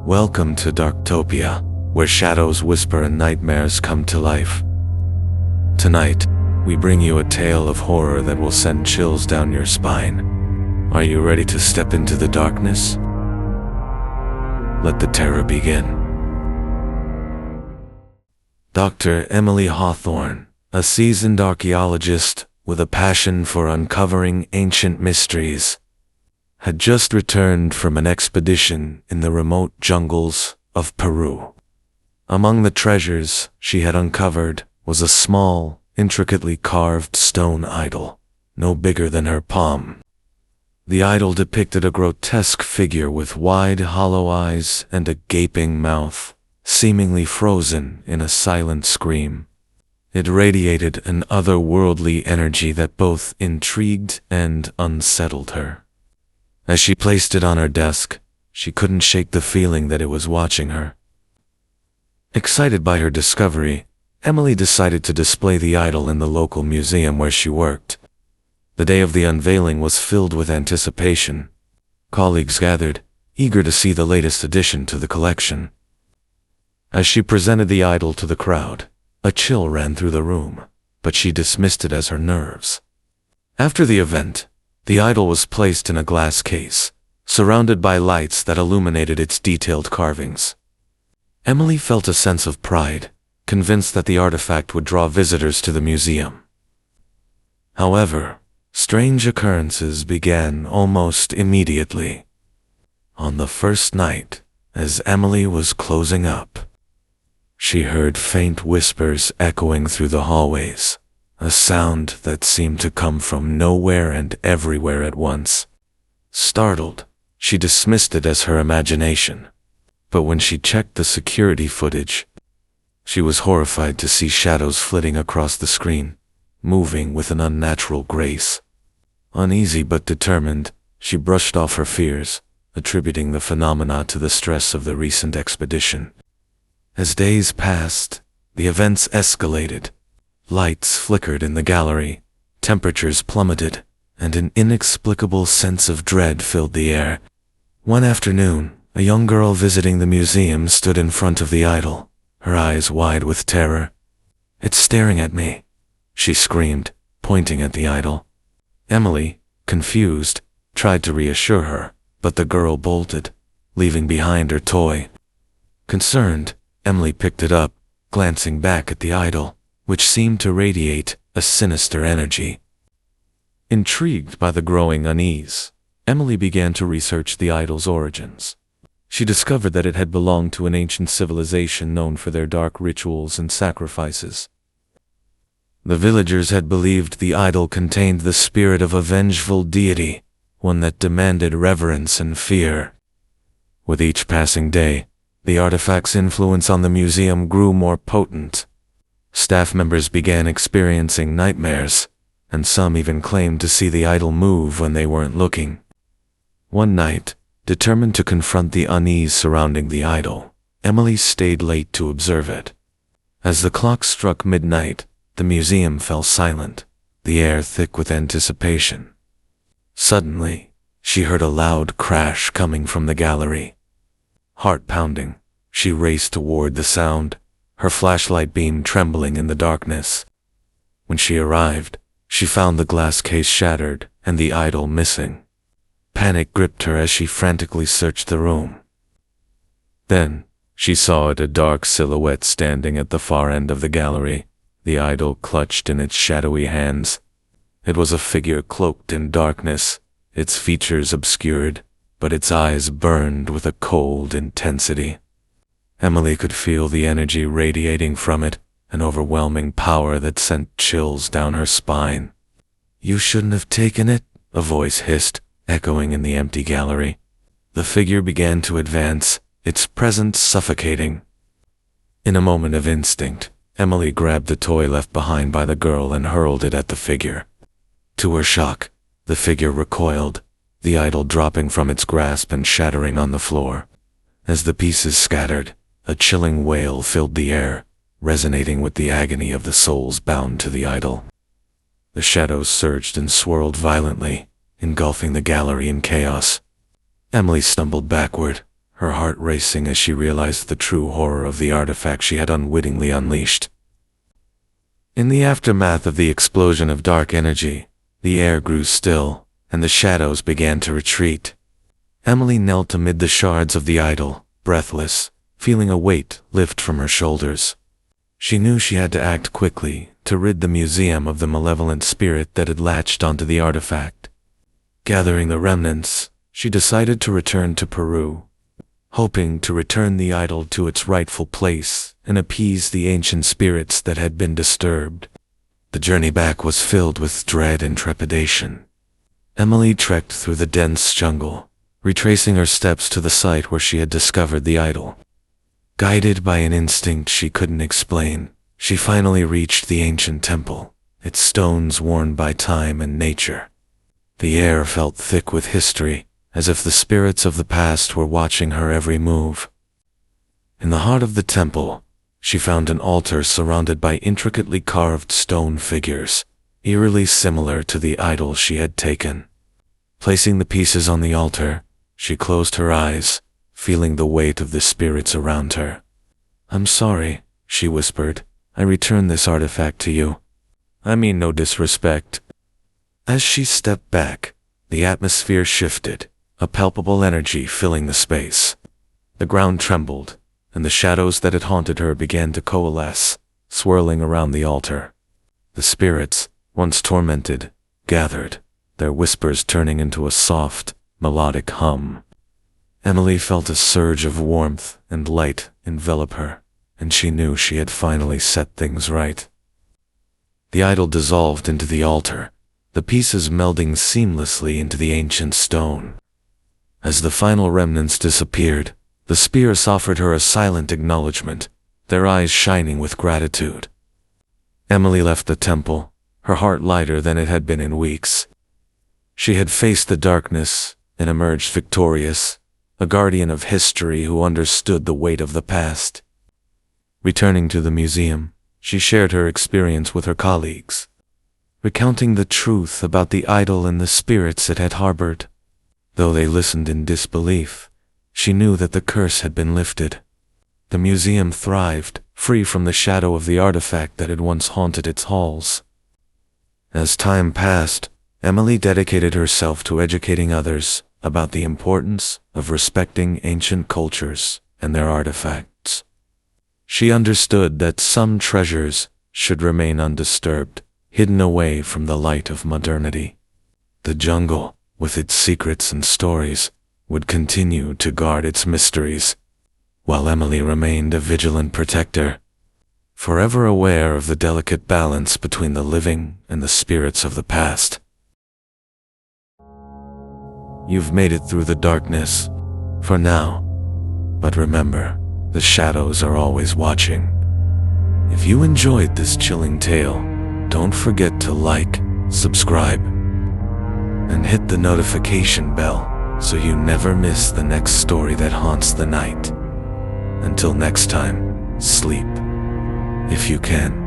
Welcome to Darktopia, where shadows whisper and nightmares come to life. Tonight, we bring you a tale of horror that will send chills down your spine. Are you ready to step into the darkness? Let the terror begin. Dr. Emily Hawthorne, a seasoned archaeologist with a passion for uncovering ancient mysteries, had just returned from an expedition in the remote jungles of Peru. Among the treasures she had uncovered was a small, intricately carved stone idol, no bigger than her palm. The idol depicted a grotesque figure with wide, hollow eyes and a gaping mouth, seemingly frozen in a silent scream. It radiated an otherworldly energy that both intrigued and unsettled her. As she placed it on her desk, she couldn't shake the feeling that it was watching her. Excited by her discovery, Emily decided to display the idol in the local museum where she worked. The day of the unveiling was filled with anticipation. Colleagues gathered, eager to see the latest addition to the collection. As she presented the idol to the crowd, a chill ran through the room, but she dismissed it as her nerves. After the event, the idol was placed in a glass case, surrounded by lights that illuminated its detailed carvings. Emily felt a sense of pride, convinced that the artifact would draw visitors to the museum. However, strange occurrences began almost immediately. On the first night, as Emily was closing up, she heard faint whispers echoing through the hallways, a sound that seemed to come from nowhere and everywhere at once. Startled, she dismissed it as her imagination. But when she checked the security footage, she was horrified to see shadows flitting across the screen, moving with an unnatural grace. Uneasy but determined, she brushed off her fears, attributing the phenomena to the stress of the recent expedition. As days passed, the events escalated. Lights flickered in the gallery, temperatures plummeted, and an inexplicable sense of dread filled the air. One afternoon, a young girl visiting the museum stood in front of the idol, her eyes wide with terror. "It's staring at me," she screamed, pointing at the idol. Emily, confused, tried to reassure her, but the girl bolted, leaving behind her toy. Concerned, Emily picked it up, glancing back at the idol, which seemed to radiate a sinister energy. Intrigued by the growing unease, Emily began to research the idol's origins. She discovered that it had belonged to an ancient civilization known for their dark rituals and sacrifices. The villagers had believed the idol contained the spirit of a vengeful deity, one that demanded reverence and fear. With each passing day, the artifact's influence on the museum grew more potent. Staff members began experiencing nightmares, and some even claimed to see the idol move when they weren't looking. One night, determined to confront the unease surrounding the idol, Emily stayed late to observe it. As the clock struck midnight, the museum fell silent, the air thick with anticipation. Suddenly, she heard a loud crash coming from the gallery. Heart pounding, she raced toward the sound, her flashlight beam trembling in the darkness. When she arrived, she found the glass case shattered and the idol missing. Panic gripped her as she frantically searched the room. Then, she saw a dark silhouette standing at the far end of the gallery, the idol clutched in its shadowy hands. It was a figure cloaked in darkness, its features obscured, but its eyes burned with a cold intensity. Emily could feel the energy radiating from it, an overwhelming power that sent chills down her spine. "You shouldn't have taken it," a voice hissed, echoing in the empty gallery. The figure began to advance, its presence suffocating. In a moment of instinct, Emily grabbed the toy left behind by the girl and hurled it at the figure. To her shock, the figure recoiled, the idol dropping from its grasp and shattering on the floor. As the pieces scattered, a chilling wail filled the air, resonating with the agony of the souls bound to the idol. The shadows surged and swirled violently, engulfing the gallery in chaos. Emily stumbled backward, her heart racing as she realized the true horror of the artifact she had unwittingly unleashed. In the aftermath of the explosion of dark energy, the air grew still, and the shadows began to retreat. Emily knelt amid the shards of the idol, breathless, feeling a weight lift from her shoulders. She knew she had to act quickly to rid the museum of the malevolent spirit that had latched onto the artifact. Gathering the remnants, she decided to return to Peru, hoping to return the idol to its rightful place and appease the ancient spirits that had been disturbed. The journey back was filled with dread and trepidation. Emily trekked through the dense jungle, retracing her steps to the site where she had discovered the idol. Guided by an instinct she couldn't explain, she finally reached the ancient temple, its stones worn by time and nature. The air felt thick with history, as if the spirits of the past were watching her every move. In the heart of the temple, she found an altar surrounded by intricately carved stone figures, eerily similar to the idol she had taken. Placing the pieces on the altar, she closed her eyes, feeling the weight of the spirits around her. "I'm sorry," she whispered. "I return this artifact to you. I mean no disrespect." As she stepped back, the atmosphere shifted, a palpable energy filling the space. The ground trembled, and the shadows that had haunted her began to coalesce, swirling around the altar. The spirits, once tormented, gathered, their whispers turning into a soft, melodic hum. Emily felt a surge of warmth and light envelop her, and she knew she had finally set things right. The idol dissolved into the altar, the pieces melding seamlessly into the ancient stone. As the final remnants disappeared, the spirits offered her a silent acknowledgement, their eyes shining with gratitude. Emily left the temple, her heart lighter than it had been in weeks. She had faced the darkness and emerged victorious, a guardian of history who understood the weight of the past. Returning to the museum, she shared her experience with her colleagues, recounting the truth about the idol and the spirits it had harbored. Though they listened in disbelief, she knew that the curse had been lifted. The museum thrived, free from the shadow of the artifact that had once haunted its halls. As time passed, Emily dedicated herself to educating others about the importance of respecting ancient cultures and their artifacts. She understood that some treasures should remain undisturbed, hidden away from the light of modernity. The jungle, with its secrets and stories, would continue to guard its mysteries, while Emily remained a vigilant protector, forever aware of the delicate balance between the living and the spirits of the past. You've made it through the darkness, for now. But remember, the shadows are always watching. If you enjoyed this chilling tale, don't forget to like, subscribe, and hit the notification bell so you never miss the next story that haunts the night. Until next time, sleep, if you can.